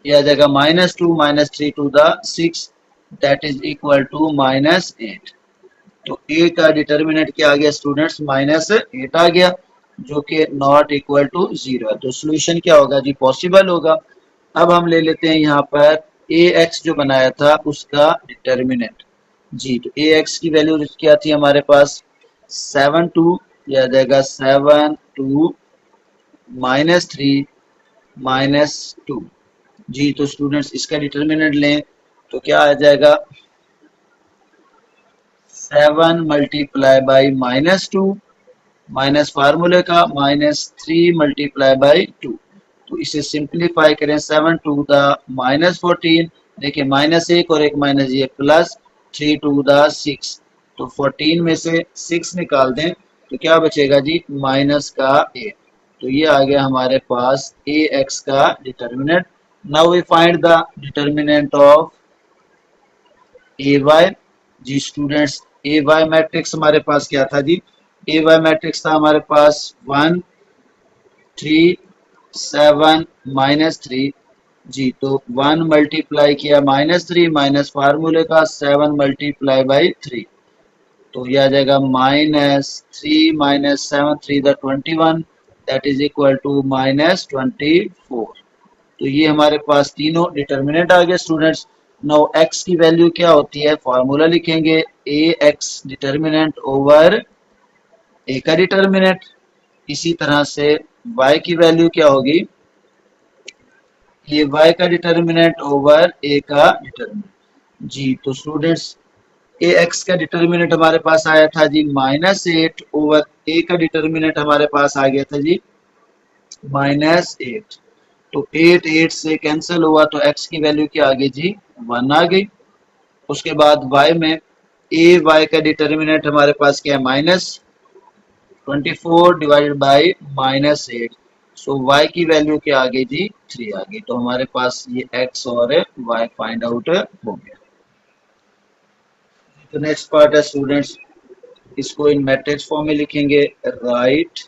ये आ जाएगा -2 -3 to the 6 that is equal to -8। तो ए का डिटर्मिनेंट क्या आ गया स्टूडेंट्स -8 आ गया, जो कि नॉट इक्वल टू 0 है। तो सोल्यूशन क्या होगा जी, पॉसिबल होगा। अब हम ले लेते हैं यहाँ पर ए एक्स जो बनाया था उसका डिटर्मिनेंट जी। तो ए एक्स की वैल्यू क्या थी हमारे पास 7 2, यह आ जाएगा 7 2 -3 -2 जी। तो स्टूडेंट्स इसका डिटर्मिनेंट लें तो क्या आ जाएगा 7 मल्टीप्लाई बाई -2 माइनस फार्मूले का -3 मल्टीप्लाई बाई 2। तो इसे सिंप्लीफाई करें 7 टू द -14। देखिए -1 और एक माइनस ये प्लस 3 टू द 6। तो 14 में से 6 निकाल दें तो क्या बचेगा जी माइनस का 8। तो ये आ गया हमारे पास ए एक्स का determinant. Now we find the determinant of A Y. जी स्टूडेंट्स ए वाई मैट्रिक्स हमारे पास क्या था जी, ए वाई मैट्रिक्स था हमारे पास 1 3 7 -3। जी तो 1 मल्टीप्लाई किया -3 माइनस फार्मूले का 7 मल्टीप्लाई बाई 3। तो ये आ जाएगा -3 -7 3 the 21 that is equal to -24। तो ये हमारे पास तीनों डिटर्मिनेंट आ गए स्टूडेंट्स। नाउ x की वैल्यू क्या होती है, फॉर्मूला लिखेंगे A X determinant over A का डिटर्मिनेंट। इसी तरह से y की वैल्यू क्या होगी, ये y का डिटर्मिनेंट ओवर a का डिटर्मिनेंट। जी तो स्टूडेंट्स ए एक्स का डिटर्मिनेंट हमारे पास आया था जी -8 ओवर a का डिटर्मिनेंट हमारे पास आ गया था जी -8। तो 8 से कैंसिल हुआ तो x की वैल्यू क्या आ गई जी 1 आ गई। उसके बाद y में ए वाई का डिटर्मिनेंट हमारे पास क्या है -24 डिवाइडेड बाई -8। सो y की वैल्यू क्या आ गई जी 3 आ गई। तो हमारे पास ये x और y फाइंड आउट हो गया। तो नेक्स्ट पार्ट है स्टूडेंट्स, इसको इन मैट्रिक्स फॉर्म में लिखेंगे राइट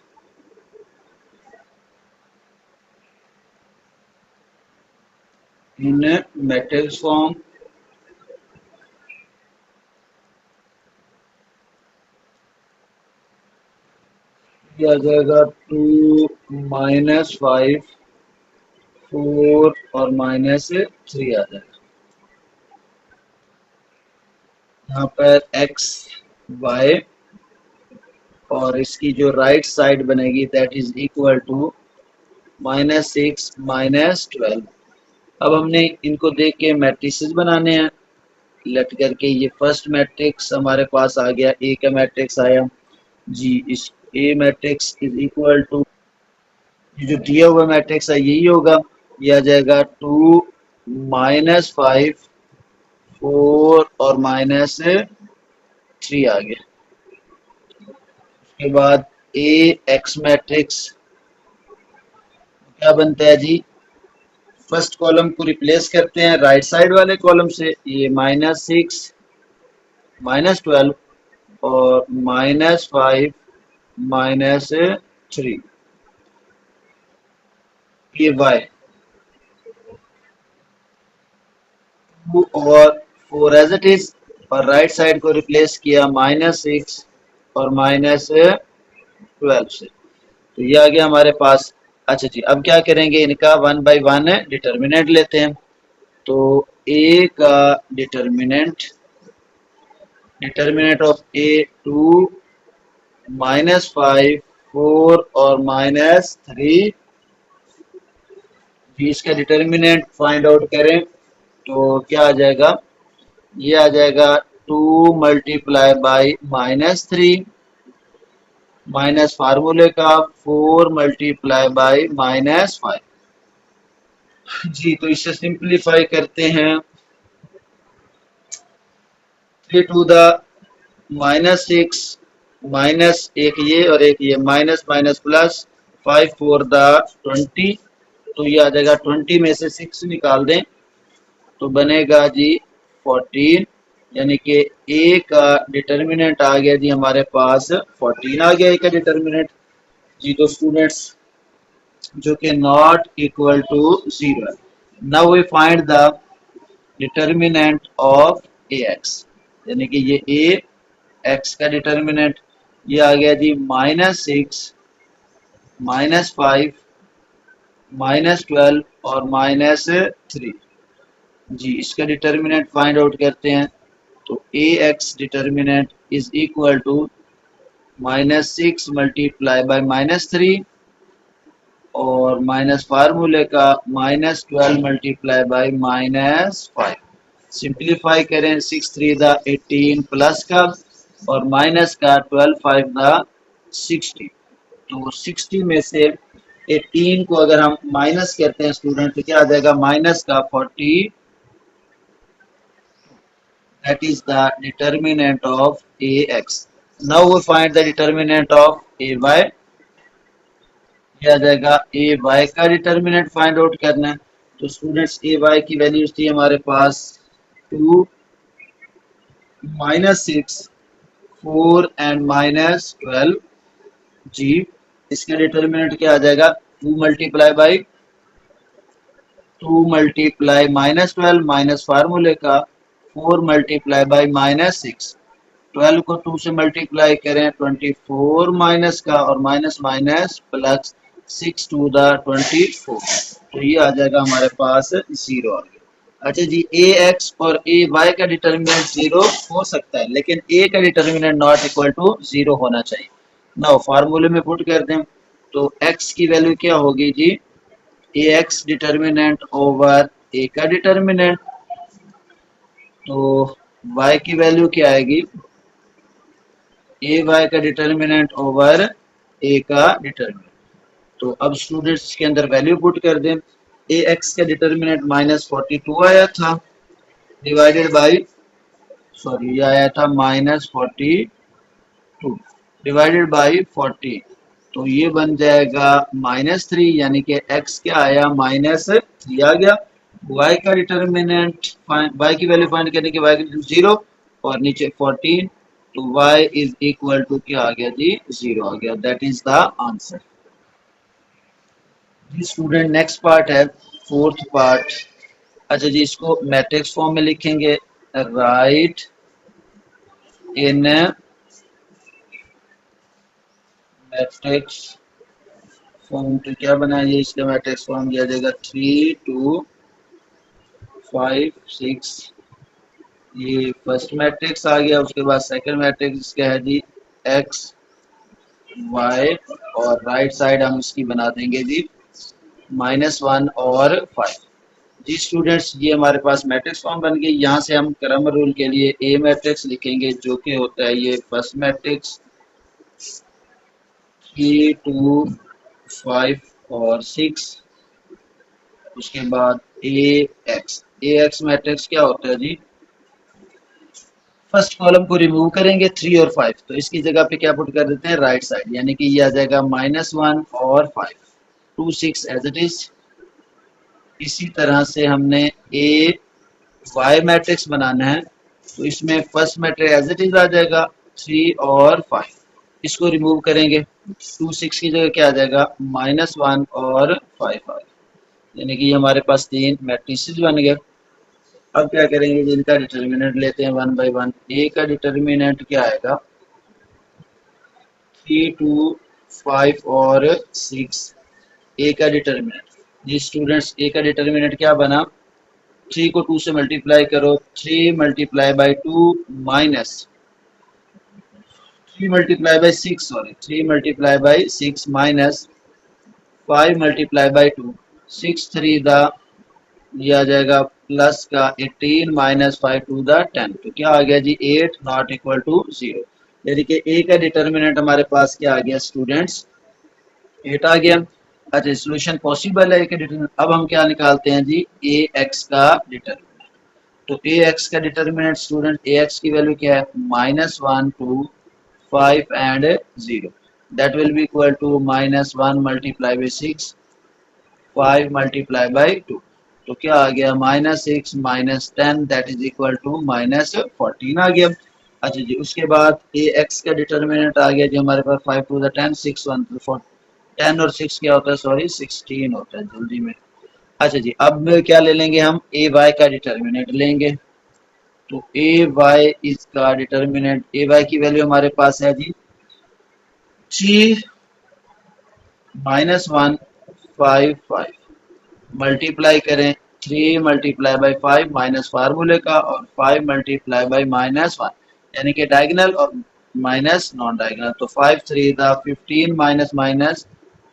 इन मैट्रिक्स फॉर्म। आ जाएगा 2 -5 4 और -3 आ जाएगा। यहाँ पर x y और इसकी जो राइट साइड बनेगी दैट इज इक्वल टू -6 -12। अब हमने इनको देख के मैट्रिसेस बनाने हैं। लेट करके ये फर्स्ट मैट्रिक्स हमारे पास आ गया, ए का मैट्रिक्स आया जी। इस ए मैट्रिक्स इज इक्वल टू ये जो दिया हुआ मैट्रिक्स है यही होगा। ये आ जाएगा 2 -5 4 और -3 आ गया। उसके बाद ए एक्स मैट्रिक्स क्या बनता है जी, फर्स्ट कॉलम को रिप्लेस करते हैं राइट साइड वाले कॉलम से। ये -6 -12 और -5 -3 ये वाई 2 और 4 एज इट इज, और राइट साइड को रिप्लेस किया -6 और -12 से। तो ये आ गया हमारे पास। अच्छा जी अब क्या करेंगे, इनका 1 बाई 1 डिटर्मिनेंट लेते हैं। तो ए का डिटर्मिनेंट ऑफ ए 2 -5 4 और -3। इसका डिटर्मिनेंट फाइंड आउट करें तो क्या आ जाएगा, ये आ जाएगा 2 मल्टीप्लाई बाई -3 माइनस फार्मूले का 4 मल्टीप्लाई बाई -5। जी तो इसे सिंप्लीफाई करते हैं 3 टू द -6 माइनस एक ये और एक ये माइनस माइनस प्लस 5 4 द 20। तो ये आ जाएगा 20 में से 6 निकाल दें तो बनेगा जी 14। यानी कि ए का डिटर्मिनेंट आ गया जी हमारे पास 14 आ गया ए का डिटर्मिनेंट। जी तो स्टूडेंट्स जो कि नॉट इक्वल टू 0 है। Now we find the determinant of A X, यानी कि ये ए एक्स का डिटर्मिनेंट ये आ गया जी -6 -5 -12 और -3। जी इसका डिटर्मिनेंट फाइंड आउट करते हैं तो A X determinant is equal to -6 multiply by -3 और माइनस फार्मूले का -12 मल्टीप्लाई बाय -5। सिंप्लीफाई करें 6 3 द 18 प्लस का और माइनस का 12 5 द 60। तो 60 में से 18 को अगर हम माइनस करते हैं स्टूडेंट तो क्या आ जाएगा, माइनस का 40, that is the determinant of ax. Now we find the determinant of ay। क्या आ जाएगा, ए वाई का डिटर्मिनेंट फाइंड आउट करना है। तो स्टूडेंट्स ए वाई की वैल्यूज थी हमारे पास 2, -6, 4 एंड -12 जी। इसका डिटर्मिनेंट क्या आ जाएगा, 2 मल्टीप्लाई बाई 2 मल्टीप्लाई -12 माइनस फार्मूले का 4 मल्टीप्लाई बाई -6। 12 को 2 से मल्टीप्लाई करें 24 माइनस का और minus minus plus 6 to the 24। तो ये आ जाएगा हमारे पास 0 आ गया। अच्छा जी, ए एक्स और ए वाई का डिटर्मिनेंट 0 हो सकता है लेकिन ए का डिटर्मिनेंट नॉट इक्वल टू 0 होना चाहिए। ना फार्मूले में पुट कर दें तो एक्स की वैल्यू क्या होगी जी, A X determinant over A का डिटर्मिनेंट। तो वाई की वैल्यू क्या आएगी, ए वाई का डिटर्मिनेंट ओवर ए का डिटर्मिनेंट। तो अब स्टूडेंट्स के अंदर वैल्यू पुट कर दें, ए एक्स का डिटर्मिनेंट -42 आया था डिवाइडेड बाई, सॉरी ये आया था -42 डिवाइडेड बाई 40। तो ये बन जाएगा -3, यानी कि x क्या आया, -3 आ गया। y का डिटर्मिनेंट, y की वैल्यू फाइंड करने के y का 0 और नीचे 14। तो y इज इक्वल टू क्या आ गया जी, 0 आ गया। दैट इज द आंसर जी। स्टूडेंट नेक्स्ट पार्ट है फोर्थ पार्ट। अच्छा जी, इसको मैट्रिक्स फॉर्म में लिखेंगे, राइट इन मैट्रिक्स फॉर्म। तो क्या बनाइए, इसका मैट्रिक्स फॉर्म दिया जाएगा 3 2 5 6। ये फर्स्ट मैट्रिक्स आ गया। उसके बाद सेकंड मैट्रिक्स क्या है जी, एक्स वाई और राइट साइड हम इसकी बना देंगे जी -1 और 5 जी। स्टूडेंट्स ये हमारे पास मैट्रिक्स फॉर्म बन गई। यहाँ से हम क्रम रूल के लिए ए मैट्रिक्स लिखेंगे जो कि होता है ये फर्स्ट मैट्रिक्स 3 2 5 और 6। उसके बाद ए एक्स मैट्रिक्स क्या होता है जी, फर्स्ट कॉलम को रिमूव करेंगे 3 और 5, तो इसकी जगह पे क्या पुट कर देते हैं, राइट साइड, यानी कि ये आ जाएगा -1 और 5 2 6 एज इट इज। इसी तरह से हमने ए वाई मैट्रिक्स बनाना है, तो इसमें first matrix as it is आ जाएगा 3 और 5। इसको रिमूव करेंगे 2 6 की जगह क्या आ जाएगा, -1 और 5 आ गया, यानी कि हमारे पास 3 मैट्रिसेस बन गए। अब क्या करेंगे, जिनका डिटर्मिनेंट लेते हैं वन बाय वन। ए का डिटर्मिनेंट क्या आएगा, 3 2 5 और 6। ए का डिटर्मिनेंट जी स्टूडेंट्स, ए का डिटर्मिनेंट क्या बना, 3 को 2 से मल्टीप्लाई करो, 3 multiply by 2 minus 3 multiply by 6, sorry 3 multiply by 6 minus 5 multiply by 2, 6 3 the, ये आ जाएगा प्लस का 18 -5 टू द 10। तो क्या आ गया जी, 8 नॉट इक्वल टू 0, यानी कि ए का डिटर्मिनेंट हमारे पास क्या आ गया स्टूडेंट्स, 8 आ गया। अच्छा, सोल्यूशन पॉसिबल है ए का डिटर्मिनेंट। अब हम क्या निकालते हैं जी, ए एक्स का डिटर्मिनेंट। तो ए एक्स का डिटर्मिनेंट स्टूडेंट, ए एक्स की वैल्यू क्या है, -1 2 5 and 0, that will be equal to -1 multiply by 6 5 multiply by 2। तो क्या आ गया, -6 -10 दैट इज इक्वल टू -14 आ गया। अच्छा जी, उसके बाद ए एक्स का डिटर्मिनेंट आ गया जो हमारे पास 5 टू द 10 6 1 to 4, 10 और 6 क्या होता है, सॉरी 16 होता है जल्दी में। अच्छा जी, अब क्या ले लेंगे हम, ए वाई का डिटर्मिनेंट लेंगे। तो ए वाई इसका डिटर्मिनेंट, ए वाई की वैल्यू हमारे पास है जी 3 -1 5 5 मल्टीप्लाई करें 3 मल्टीप्लाई बाई 5 माइनस फार्मूले का और 5 मल्टीप्लाई बाई -1, यानी कि डायगोनल और माइनस नॉन डायगोनल। तो 5 3 the 15 minus minus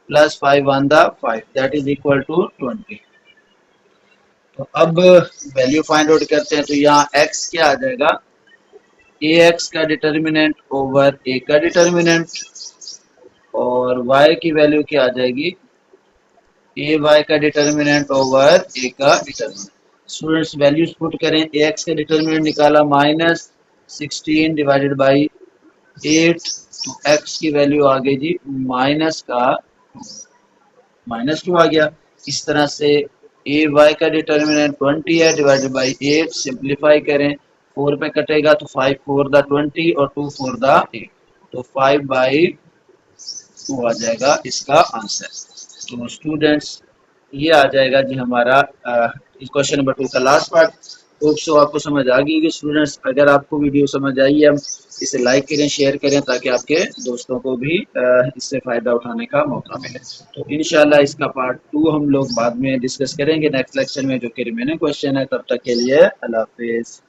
plus 5 1 the 5 that is equal to 20। तो अब वैल्यू फाइंड आउट करते हैं। तो यहाँ x क्या आ जाएगा, ए एक्स का डिटर्मिनेंट ओवर ए का डिटर्मिनेंट, और y की वैल्यू क्या आ जाएगी, ए वाई का डिटर्मिनेंट ओवर ए का डिटर्मिनेंट। स्टूडेंट्स वैल्यूज पुट करें, ए एक्स का डिटर्मिनेंट निकाला -16 डिवाइडेड बाई 8, तो एक्स की वैल्यू आ गई जी -2 आ गया। इस तरह से ए वाई का डिटर्मिनेंट 20 है, डिवाइडेड बाई 8, सिंप्लीफाई करें, 4 पे कटेगा तो 5 4 द 20 और 2 4 द 8, तो 5/2 आ जाएगा इसका आंसर। तो स्टूडेंट्स ये आ जाएगा जी हमारा क्वेश्चन नंबर 2 का लास्ट पार्ट। होप सो आपको समझ आ गई कि स्टूडेंट्स, अगर आपको वीडियो समझ आई है, इसे लाइक करें, शेयर करें, ताकि आपके दोस्तों को भी इससे फ़ायदा उठाने का मौका मिले। तो इंशाल्लाह इसका पार्ट 2 हम लोग बाद में डिस्कस करेंगे नेक्स्ट लेक्चर में, जो कि रिमेनिंग क्वेश्चन है। तब तक के लिए अल्लाह हाफिज़।